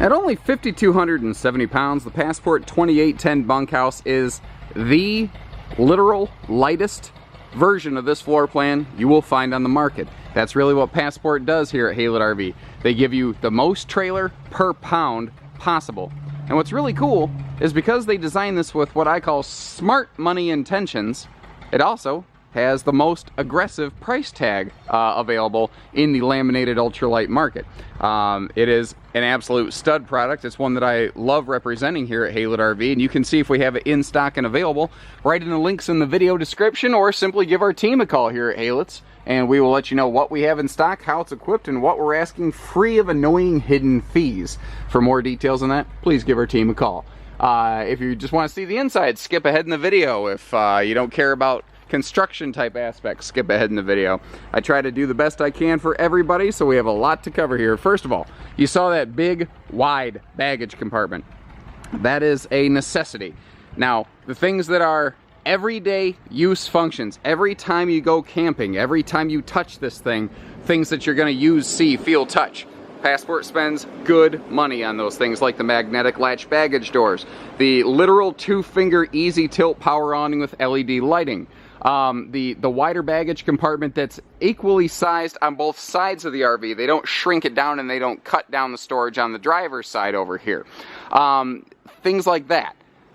At only 5,270 pounds, the Passport 2810 Bunkhouse is the literal lightest version of this floor plan you will find on the market. That's really what Passport does here at Haylett RV. They give you the most trailer per pound possible. And what's really cool is because they designed this with what I call smart money intentions, it also has the most aggressive price tag available in the laminated ultralight market. It is an absolute stud product. It's one that I love representing here at Haylett RV, and you can see if we have it in stock and available right in the links in the video description, or simply give our team a call here at Haylett's, and we will let you know what we have in stock, how it's equipped, and what we're asking free of annoying hidden fees. For more details on that, please give our team a call. If you just want to see the inside, skip ahead in the video. If you don't care about construction type aspects, skip ahead in the video. I try to do the best I can for everybody, so we have a lot to cover here. First of all, you saw that big, wide baggage compartment. That is a necessity. Now, the things that are everyday use functions, every time you go camping, every time you touch this thing, things that you're going to use, see, feel, touch. Passport spends good money on those things, like the magnetic latch baggage doors, the literal 2-finger easy tilt power awning with LED lighting, the wider baggage compartment that's equally sized on both sides of the RV. They don't shrink it down and they don't cut down the storage on the driver's side over here. Things like that.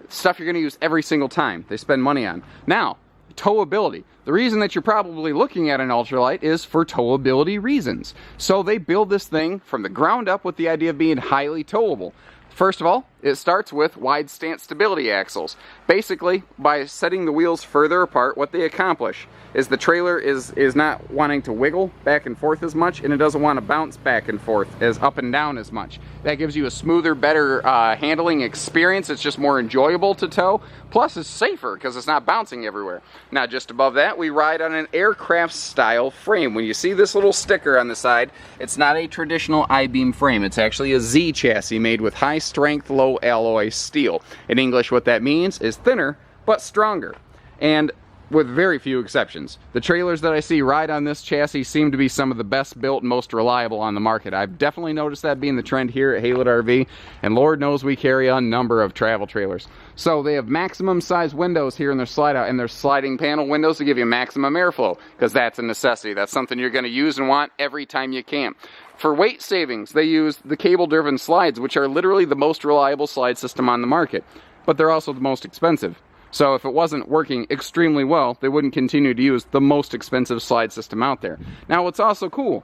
Stuff you're going to use every single time. They spend money on. Now, towability. The reason that you're probably looking at an ultralight is for towability reasons. So they build this thing from the ground up with the idea of being highly towable. First of all, it starts with wide stance stability axles. Basically, by setting the wheels further apart, what they accomplish is the trailer is not wanting to wiggle back and forth as much, and it doesn't want to bounce back and forth as up and down as much. That gives you a smoother, better handling experience. It's just more enjoyable to tow. Plus, it's safer because it's not bouncing everywhere. Now, just above that, we ride on an aircraft-style frame. When you see this little sticker on the side, it's not a traditional I-beam frame. It's actually a Z chassis made with high-strength, low-alloy steel. In English, what that means is thinner, but stronger. And with very few exceptions, the trailers that I see ride on this chassis seem to be some of the best built and most reliable on the market. I've definitely noticed that being the trend here at Haylett RV, and Lord knows we carry a number of travel trailers. So they have maximum size windows here in their slide out, and their sliding panel windows to give you maximum airflow, because that's a necessity. That's something you're going to use and want every time you camp. For weight savings, they use the cable-driven slides, which are literally the most reliable slide system on the market, but they're also the most expensive. So if it wasn't working extremely well, they wouldn't continue to use the most expensive slide system out there. Now, what's also cool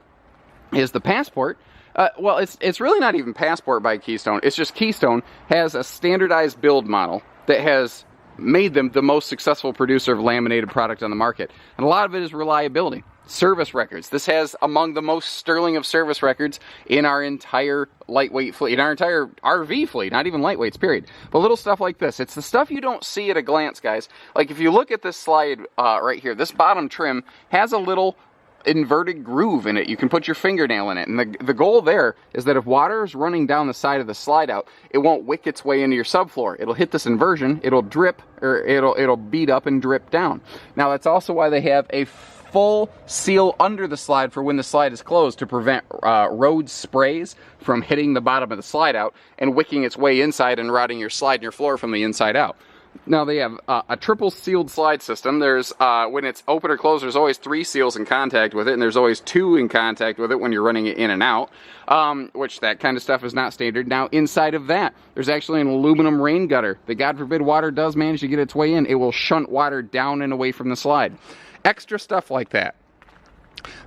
is the Passport. Well, it's really not even Passport by Keystone. It's just Keystone has a standardized build model that has made them the most successful producer of laminated product on the market. And a lot of it is reliability. Service records. This has among the most sterling of service records in our entire lightweight fleet, in our entire RV fleet, not even lightweights, period. But little stuff like this. It's the stuff you don't see at a glance, guys. Like if you look at this slide right here, this bottom trim has a little inverted groove in it. You can put your fingernail in it. And the goal there is that if water is running down the side of the slide out, it won't wick its way into your subfloor. It'll hit this inversion, it'll drip, or it'll bead up and drip down. Now that's also why they have a full seal under the slide for when the slide is closed to prevent road sprays from hitting the bottom of the slide out and wicking its way inside and rotting your slide and your floor from the inside out. Now they have a triple sealed slide system. There's when it's open or closed, there's always 3 seals in contact with it, and there's always 2 in contact with it when you're running it in and out, which that kind of stuff is not standard. Now inside of that, there's actually an aluminum rain gutter that, God forbid, water does manage to get its way in. It will shunt water down and away from the slide. Extra stuff like that.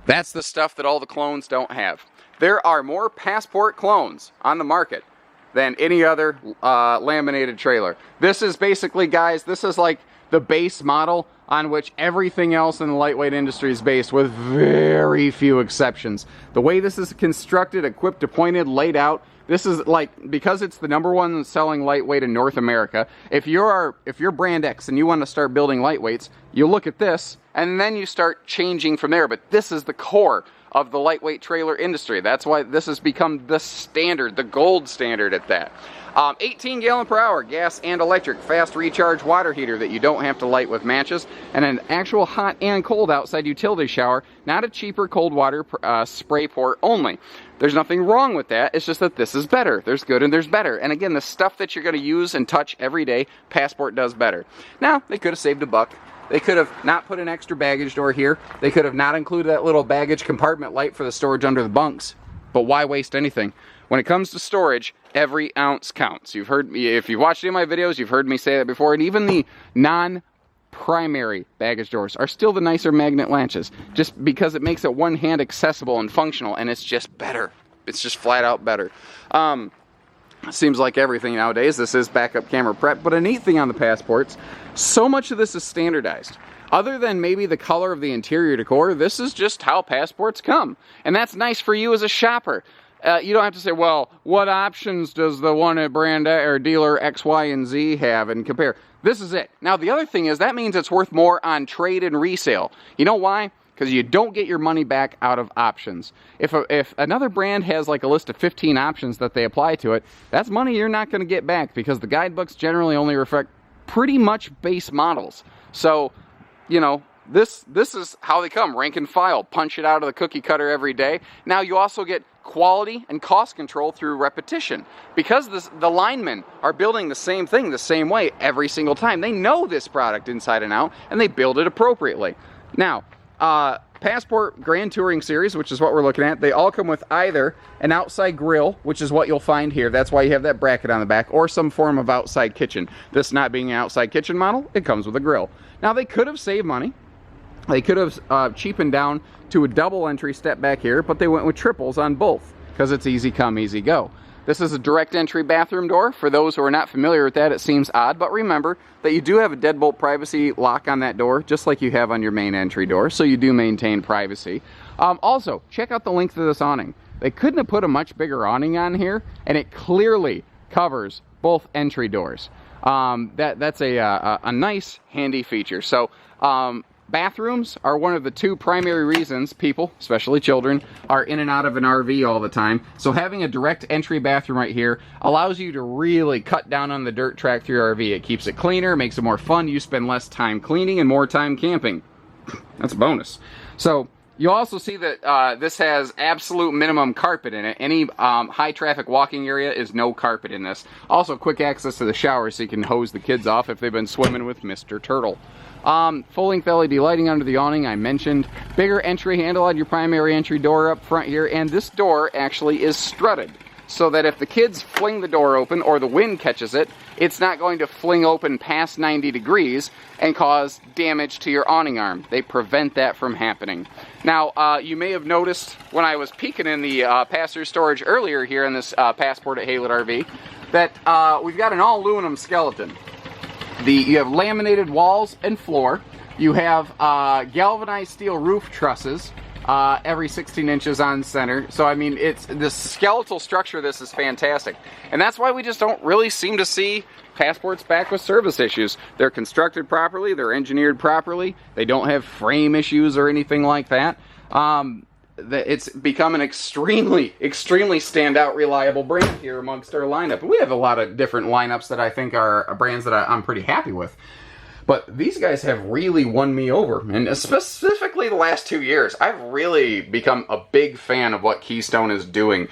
That's the stuff that all the clones don't have. There are more Passport clones on the market than any other laminated trailer. This is basically, guys, this is like the base model on which everything else in the lightweight industry is based, with very few exceptions. The way this is constructed, equipped, appointed, laid out, this is like, because it's the #1 selling lightweight in North America, if you're brand X and you want to start building lightweights, you look at this and then you start changing from there. But this is the core of the lightweight trailer industry. That's why this has become the standard, the gold standard at that. 18 gallon per hour gas and electric fast recharge water heater that you don't have to light with matches, and an actual hot and cold outside utility shower, not a cheaper cold water spray port only. There's nothing wrong with that, it's just that this is better. There's good and there's better. And again, the stuff that you're going to use and touch every day, Passport does better. Now, they could have saved a buck. They could have not put an extra baggage door here. They could have not included that little baggage compartment light for the storage under the bunks. But why waste anything? When it comes to storage, every ounce counts. You've heard me, if you've watched any of my videos, you've heard me say that before. And even the non-primary baggage doors are still the nicer magnet latches, just because it makes it one-hand accessible and functional, and it's just better. It's just flat out better. Seems like everything nowadays, this is backup camera prep, but a neat thing on the Passports, so much of this is standardized. Other than maybe the color of the interior decor, this is just how Passports come. And that's nice for you as a shopper. You don't have to say, well, what options does the one at brand or dealer X, Y, and Z have, and compare. This is it. Now, the other thing is that means it's worth more on trade and resale. You know why? Because you don't get your money back out of options. If another brand has like a list of 15 options that they apply to it, that's money you're not going to get back, because the guidebooks generally only reflect pretty much base models. So, you know, this is how they come, rank and file, punch it out of the cookie cutter every day. Now you also get quality and cost control through repetition, because the linemen are building the same thing the same way every single time. They know this product inside and out, and they build it appropriately. Now, Passport Grand Touring Series, which is what we're looking at, they all come with either an outside grill, which is what you'll find here. That's why you have that bracket on the back, or some form of outside kitchen. This not being an outside kitchen model, it comes with a grill. Now, they could have saved money. They could have cheapened down to a double entry step back here, but they went with triples on both, because it's easy come, easy go. This is a direct entry bathroom door. For those who are not familiar with that, it seems odd, but remember that you do have a deadbolt privacy lock on that door, just like you have on your main entry door, so you do maintain privacy. Also, check out the length of this awning. They couldn't have put a much bigger awning on here, and it clearly covers both entry doors. That's a nice, handy feature. So, bathrooms are one of the two primary reasons people, especially children, are in and out of an RV all the time. So having a direct entry bathroom right here allows you to really cut down on the dirt track through your RV. It keeps it cleaner, makes it more fun. You spend less time cleaning and more time camping. That's a bonus. So you'll also see that this has absolute minimum carpet in it. Any high traffic walking area is no carpet in this. Also quick access to the shower, so you can hose the kids off if they've been swimming with Mr. Turtle. Full-length LED lighting under the awning, I mentioned. Bigger entry handle on your primary entry door up front here, and this door actually is strutted, so that if the kids fling the door open or the wind catches it, it's not going to fling open past 90 degrees and cause damage to your awning arm. They prevent that from happening. Now, you may have noticed when I was peeking in the passenger storage earlier here in this Passport at Haylett RV, that we've got an all-aluminum skeleton. You have laminated walls and floor. You have galvanized steel roof trusses every 16 inches on center. So, I mean, the skeletal structure of this is fantastic. And that's why we just don't really seem to see Passports back with service issues. They're constructed properly. They're engineered properly. They don't have frame issues or anything like that. It's become an extremely standout, reliable brand here amongst our lineup. We have a lot of different lineups that I think are brands that I'm pretty happy with. But these guys have really won me over. And specifically the last 2 years, I've really become a big fan of what Keystone is doing.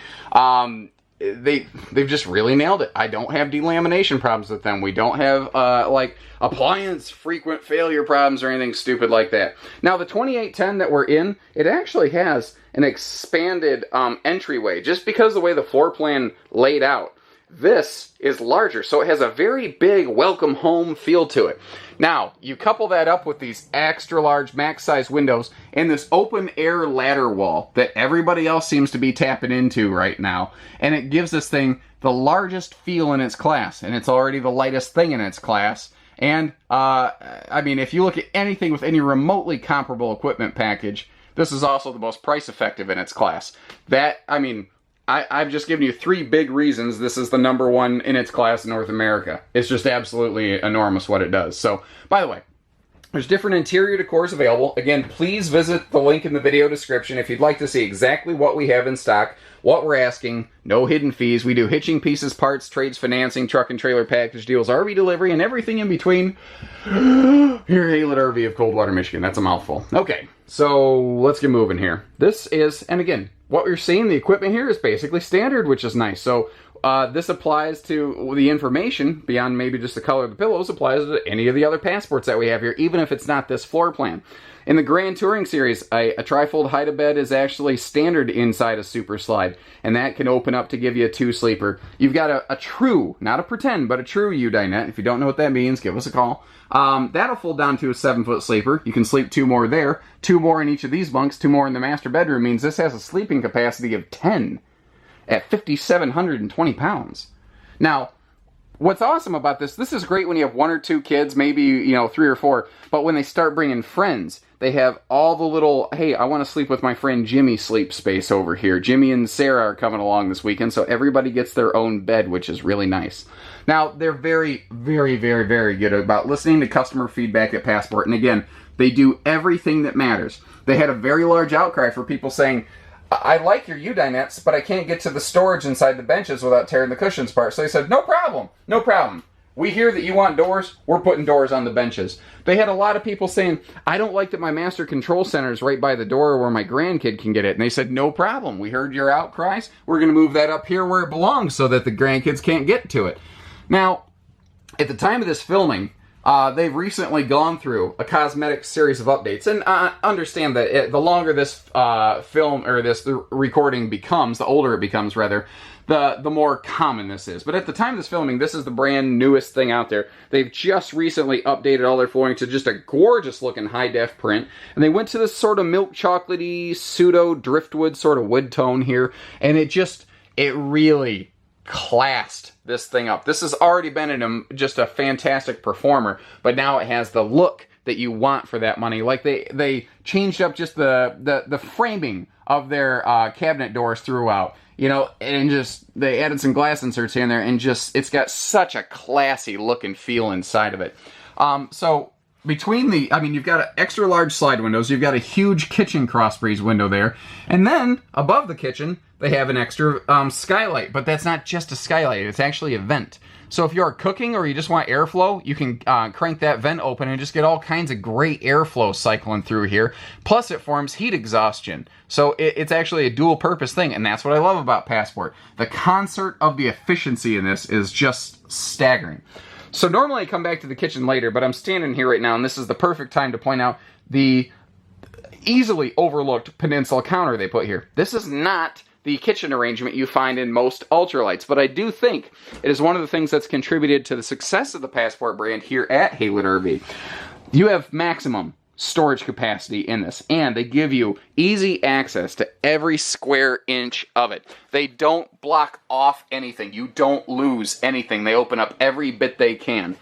They've just really nailed it. I don't have delamination problems with them. We don't have like appliance frequent failure problems or anything stupid like that. Now the 2810 that we're in, it actually has an expanded entryway, just because of the way the floor plan laid out. This is larger, so it has a very big welcome home feel to it. Now, you couple that up with these extra large max size windows and this open air ladder wall that everybody else seems to be tapping into right now, and it gives this thing the largest feel in its class, and it's already the lightest thing in its class. And I mean, if you look at anything with any remotely comparable equipment package, this is also the most price effective in its class. I mean, I've just given you 3 big reasons this is the #1 in its class in North America. It's just absolutely enormous what it does. So, by the way, There's different interior decors available. Again, please visit the link in the video description if you'd like to see exactly what we have in stock, what we're asking, no hidden fees. We do hitching, pieces, parts, trades, financing, truck and trailer package deals, RV delivery, and everything in between. Here, Haylett RV of Coldwater, Michigan. That's a mouthful. Okay, so let's get moving here. This is, and again, what we're seeing, the equipment here is basically standard, which is nice. So this applies to the information beyond maybe just the color of the pillows, applies to any of the other passports that we have here, even if it's not this floor plan. In the Grand Touring Series, a trifold hide-a-bed is actually standard inside a Super Slide, and that can open up to give you a 2-sleeper. You've got a true, not a pretend, but a true U-dinette. If you don't know what that means, give us a call. That'll fold down to a 7-foot sleeper. You can sleep 2 more there, 2 more in each of these bunks, 2 more in the master bedroom. Means this has a sleeping capacity of 10 at 5,720 pounds. Now, what's awesome about this is great when you have 1 or 2 kids, maybe, 3 or 4, but when they start bringing friends, they have all the little, hey, I want to sleep with my friend Jimmy sleep space over here. Jimmy and Sarah are coming along this weekend, so everybody gets their own bed, which is really nice. Now, they're very, very, very, very good about listening to customer feedback at Passport, and again, they do everything that matters. They had a very large outcry for people saying, I like your U-dinettes, but I can't get to the storage inside the benches without tearing the cushions apart. So they said, no problem, no problem. We hear that you want doors, we're putting doors on the benches. They had a lot of people saying, I don't like that my master control center is right by the door where my grandkid can get it. And they said, no problem. We heard your outcries. We're going to move that up here where it belongs so that the grandkids can't get to it. Now, at the time of this filming, they've recently gone through a cosmetic series of updates. And understand that the longer this film, or this recording becomes, the older it becomes, rather, the more common this is. But at the time of this filming, this is the brand newest thing out there. They've just recently updated all their flooring to just a gorgeous looking high-def print. And they went to this sort of milk chocolatey, pseudo driftwood sort of wood tone here. And it really classed this thing up. This has already been in just a fantastic performer, but now it has the look that you want for that money. Like they changed up just the framing of their cabinet doors throughout, and just they added some glass inserts here and there, and just it's got such a classy look and feel inside of it. So between you've got extra large slide windows, you've got a huge kitchen cross breeze window there, and then above the kitchen they have an extra skylight, but that's not just a skylight, it's actually a vent. So if you're cooking or you just want airflow, you can crank that vent open and just get all kinds of great airflow cycling through here. Plus it forms heat exhaustion. So it's actually a dual purpose thing, and that's what I love about Passport. The concert of the efficiency in this is just staggering. So normally I come back to the kitchen later, but I'm standing here right now, and this is the perfect time to point out the easily overlooked peninsula counter they put here. This is not the kitchen arrangement you find in most Ultralites, but I do think it is one of the things that's contributed to the success of the Passport brand here at Haylett RV. You have maximum storage capacity in this, and they give you easy access to every square inch of it. They don't block off anything. You don't lose anything. They open up every bit they can.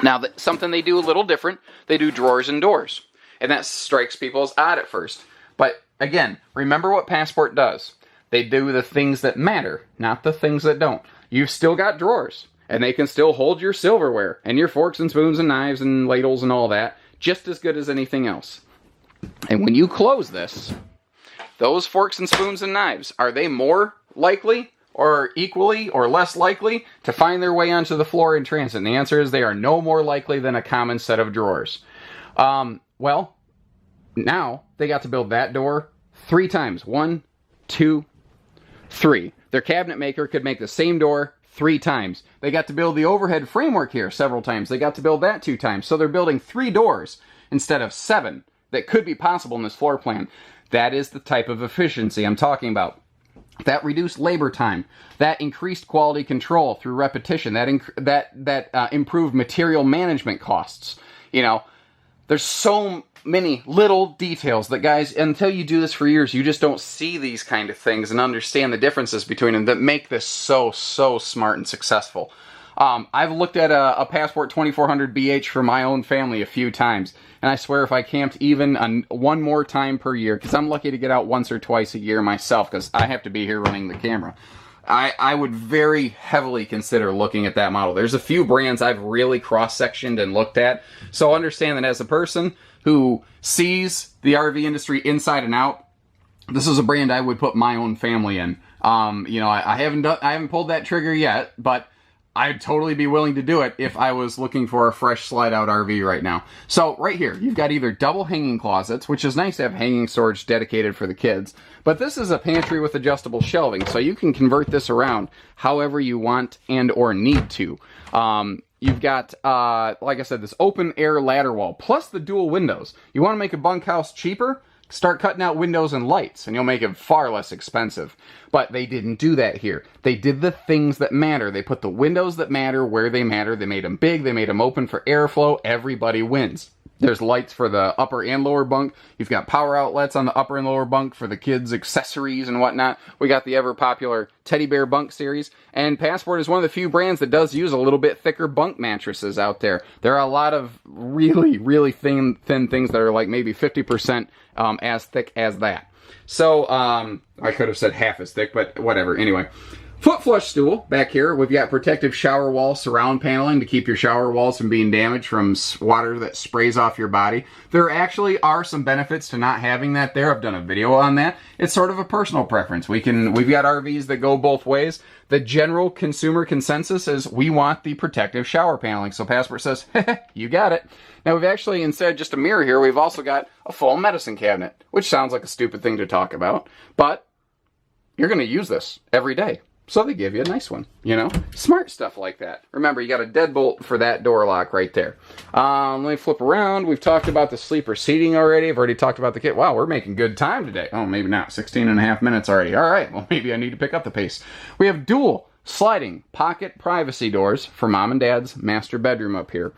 Now, something they do a little different, they do drawers and doors, and that strikes people as odd at first. But again, remember what Passport does. They do the things that matter, not the things that don't. You've still got drawers, and they can still hold your silverware, and your forks and spoons and knives and ladles and all that, just as good as anything else. And when you close this, those forks and spoons and knives, are they more likely or equally or less likely to find their way onto the floor in transit? And the answer is they are no more likely than a common set of drawers. Well, now they got to build that door 3 times. 1, 2, 3. Their cabinet maker could make the same door 3 times. They got to build the overhead framework here several times. They got to build that 2 times. So they're building 3 doors instead of 7 that could be possible in this floor plan. That is the type of efficiency I'm talking about. That reduced labor time, that increased quality control through repetition, that improved material management costs. There's so many little details that, guys, until you do this for years, you just don't see these kind of things and understand the differences between them that make this so smart and successful. I've looked at a Passport 2400 BH for my own family a few times, and I swear if I camped even one more time per year, because I'm lucky to get out once or twice a year myself, because I have to be here running the camera. I would very heavily consider looking at that model. There's a few brands I've really cross-sectioned and looked at. So understand that as a person who sees the RV industry inside and out, this is a brand I would put my own family in. You know, I haven't pulled that trigger yet, but I'd totally be willing to do it if I was looking for a fresh slide-out RV right now. So right here, you've got either double hanging closets, which is nice to have hanging storage dedicated for the kids, but this is a pantry with adjustable shelving, so you can convert this around however you want and or need to. You've got, like I said, this open air ladder wall, plus the dual windows. You want to make a bunkhouse cheaper? Start cutting out windows and lights, and you'll make it far less expensive. But they didn't do that here. They did the things that matter. They put the windows that matter where they matter. They made them big. They made them open for airflow. Everybody wins. There's lights for the upper and lower bunk. You've got power outlets on the upper and lower bunk for the kids' accessories and whatnot. We got the ever-popular Teddy Bear Bunk series. And Passport is one of the few brands that does use a little bit thicker bunk mattresses out there. There are a lot of really, really thin things that are like maybe 50% as thick as that. So, I could have said half as thick, but whatever. Anyway. Foot flush stool back here. We've got protective shower wall surround paneling to keep your shower walls from being damaged from water that sprays off your body. There actually are some benefits to not having that there. I've done a video on that. It's sort of a personal preference. We've got RVs that go both ways. The general consumer consensus is we want the protective shower paneling. So Passport says, you got it. Now we've actually, instead of just a mirror here, we've also got a full medicine cabinet, which sounds like a stupid thing to talk about, but you're going to use this every day. So they give you a nice one, you know? Smart stuff like that. Remember, you got a deadbolt for that door lock right there. Let me flip around. We've talked about the sleeper seating already. I've already talked about the kit. Wow, we're making good time today. Oh, maybe not. 16 and a half minutes already. All right, well, maybe I need to pick up the pace. We have dual sliding pocket privacy doors for mom and dad's master bedroom up here.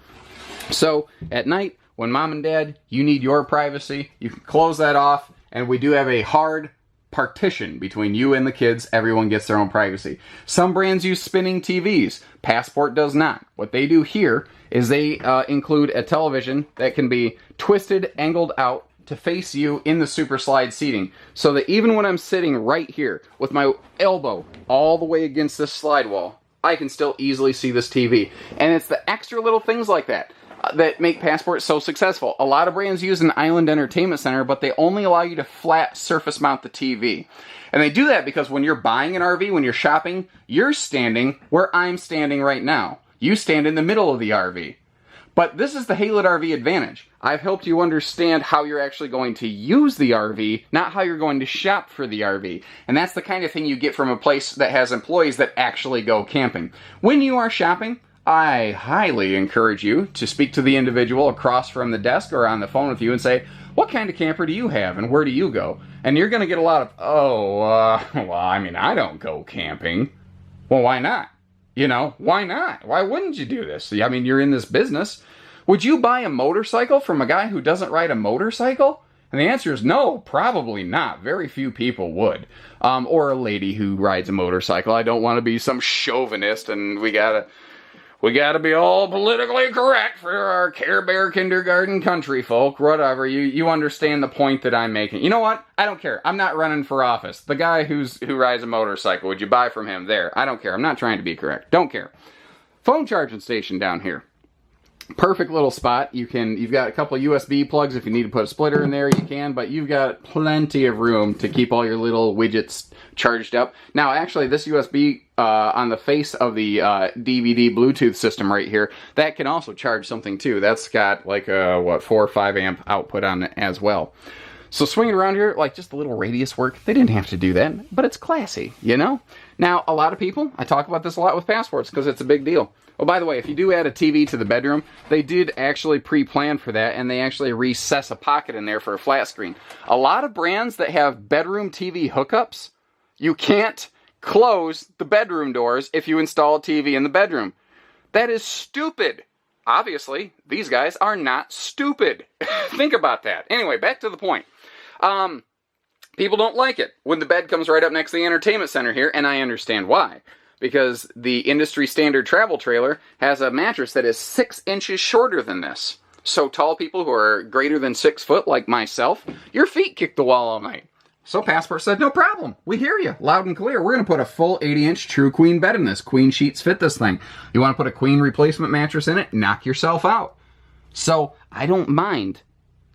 So at night, when mom and dad, you need your privacy, you can close that off, and we do have a hard partition between you and the kids. Everyone gets their own privacy. Some brands use spinning TVs. Passport does not. What they do here is they include a television that can be twisted, angled out to face you in the super slide seating, so that even when I'm sitting right here with my elbow all the way against this slide wall, I can still easily see this TV. And it's the extra little things like that that make Passport so successful. A lot of brands use an island entertainment center, but they only allow you to flat surface mount the TV. And they do that because when you're buying an RV, when you're shopping, you're standing where I'm standing right now. You stand in the middle of the RV. But this is the Haylett RV advantage. I've helped you understand how you're actually going to use the RV, not how you're going to shop for the RV. And that's the kind of thing you get from a place that has employees that actually go camping. When you are shopping, I highly encourage you to speak to the individual across from the desk or on the phone with you and say, what kind of camper do you have and where do you go? And you're going to get a lot of, well, I mean, I don't go camping. Well, why not? You know, why not? Why wouldn't you do this? I mean, you're in this business. Would you buy a motorcycle from a guy who doesn't ride a motorcycle? And the answer is no, probably not. Very few people would. Or a lady who rides a motorcycle. I don't want to be some chauvinist and we gotta be all politically correct for our Care Bear kindergarten country folk, whatever. You understand the point that I'm making. You know what? I don't care. I'm not running for office. The guy who rides a motorcycle, would you buy from him? There. I don't care. I'm not trying to be correct. Don't care. Phone charging station down here. Perfect little spot. You've got a couple of USB plugs. If you need to put a splitter in there, you can, but you've got plenty of room to keep all your little widgets charged up. Now, actually, this USB on the face of the DVD Bluetooth system right here, that can also charge something too. That's got like a, 4 or 5 amp output on it as well. So swinging around here, like just a little radius work, they didn't have to do that, but it's classy, you know? Now, a lot of people, I talk about this a lot with Passports because it's a big deal. Oh, by the way, if you do add a TV to the bedroom, they did actually pre-plan for that, and they actually recess a pocket in there for a flat screen. A lot of brands that have bedroom TV hookups, you can't close the bedroom doors if you install a TV in the bedroom. That is stupid. Obviously, these guys are not stupid. Think about that. Anyway, back to the point. People don't like it when the bed comes right up next to the entertainment center here, and I understand why. Because the industry standard travel trailer has a mattress that is 6 inches shorter than this. So tall people who are greater than 6 foot, like myself, your feet kick the wall all night. So Passport said, no problem. We hear you loud and clear. We're going to put a full 80-inch true queen bed in this. Queen sheets fit this thing. You want to put a queen replacement mattress in it? Knock yourself out. So I don't mind.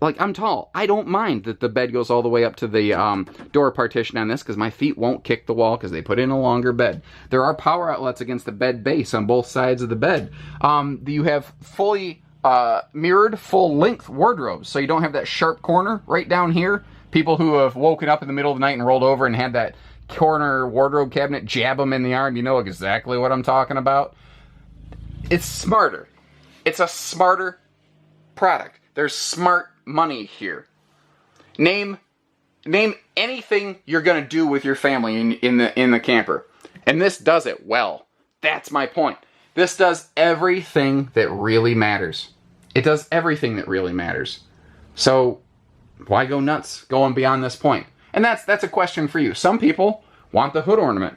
Like, I'm tall. I don't mind that the bed goes all the way up to the door partition on this because my feet won't kick the wall because they put in a longer bed. There are power outlets against the bed base on both sides of the bed. You have fully mirrored full-length wardrobes, so you don't have that sharp corner right down here. People who have woken up in the middle of the night and rolled over and had that corner wardrobe cabinet jab them in the arm, you know exactly what I'm talking about. It's smarter. It's a smarter product. There's smart money here. Name anything you're going to do with your family in the camper. And this does it well. That's my point. This does everything that really matters. It does everything that really matters. So why go nuts going beyond this point? And that's a question for you. Some people want the hood ornament.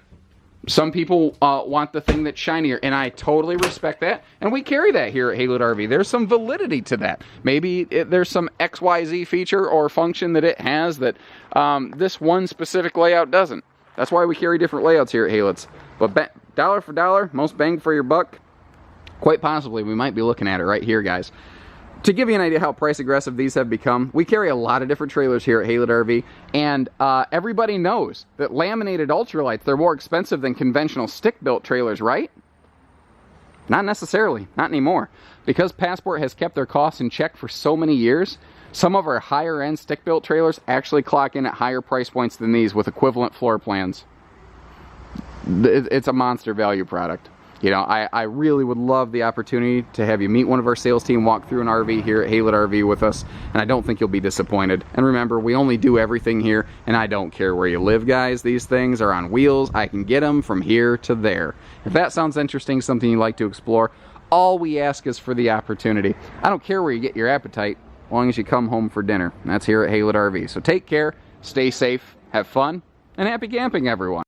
Some people want the thing that's shinier, and I totally respect that, and we carry that here at Haylett RV. There's some validity to that. Maybe there's some XYZ feature or function that it has that this one specific layout doesn't. That's why we carry different layouts here at Haylett's. But dollar for dollar, most bang for your buck, quite possibly we might be looking at it right here, guys. To give you an idea how price aggressive these have become, we carry a lot of different trailers here at Haylett RV, and everybody knows that laminated ultralights, they're more expensive than conventional stick-built trailers, right? Not necessarily, not anymore. Because Passport has kept their costs in check for so many years, some of our higher-end stick-built trailers actually clock in at higher price points than these with equivalent floor plans. It's a monster value product. You know, I really would love the opportunity to have you meet one of our sales team, walk through an RV here at Haylett RV with us, and I don't think you'll be disappointed. And remember, we only do everything here, and I don't care where you live, guys. These things are on wheels. I can get them from here to there. If that sounds interesting, something you'd like to explore, all we ask is for the opportunity. I don't care where you get your appetite, as long as you come home for dinner. That's here at Haylett RV. So take care, stay safe, have fun, and happy camping, everyone.